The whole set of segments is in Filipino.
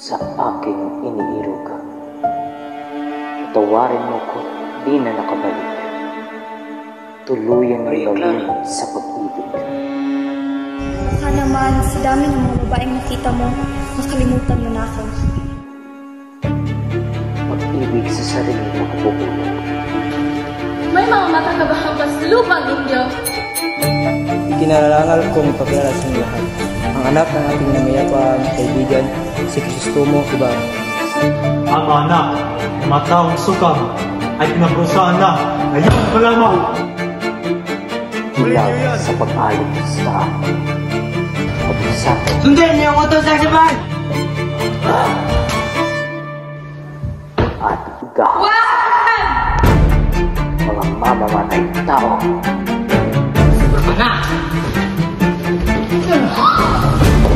sa aking iniirog. Patawarin mo ko, di na nakabalik. Tuluyan ng gawin sa pag-ibig. Baka naman, sa dami ng mga babaeng nakita mo, nakalimutan mo na ako. Pag-ibig sa sarili na kabubulog. May mga mata ka ba hanggang sa lupang Indio? Ikinararangal kong ipakilala sa inyo lahat. Ang anak ng ating namayapang kaibigan, si Crisostomo Ibarra. Ang anak ng mataong sukam ay pinabrusaan na ngayon pa lamang. Ilaw sa pag-alog sa akin. Pag-usapan. Sundin niyo ang utos sa sabay! At igahan. Mga mamamatay tao.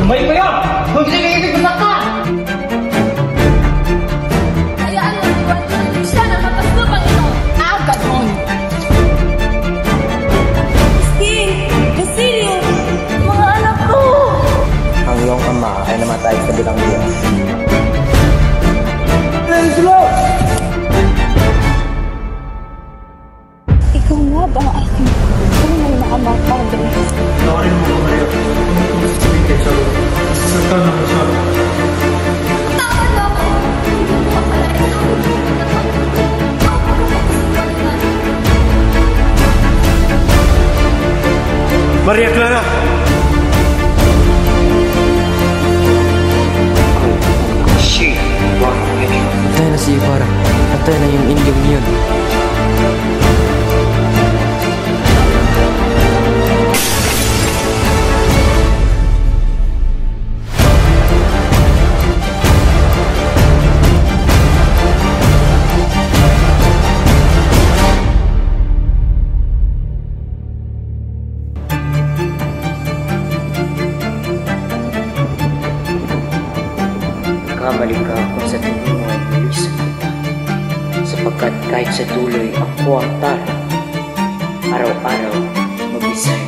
May pa yun! Huwag na kayo ka! Hayaan mo iwan ko ng siya ng kapasupang ito. Agad mo! Christine! Basilio! Mga anak ko! Ang iyong ama ay namatay sa bilang diyan. Ikaw nga ba ang aking tunay na ama, Padre? Tawarin mo ko Maria. Kung sasabihin kay Chalo, sasaktan na mo siya. Tawad mo ako! Hindi mo mapalain ako. Maria Clara! Patay na si Ibarra. Patay na yung Indiong niyon. Kamali ka kung sa tingin mo ay bilisan kita. Sapagkat kahit sa tuloy ako ang talo, araw-araw magbisay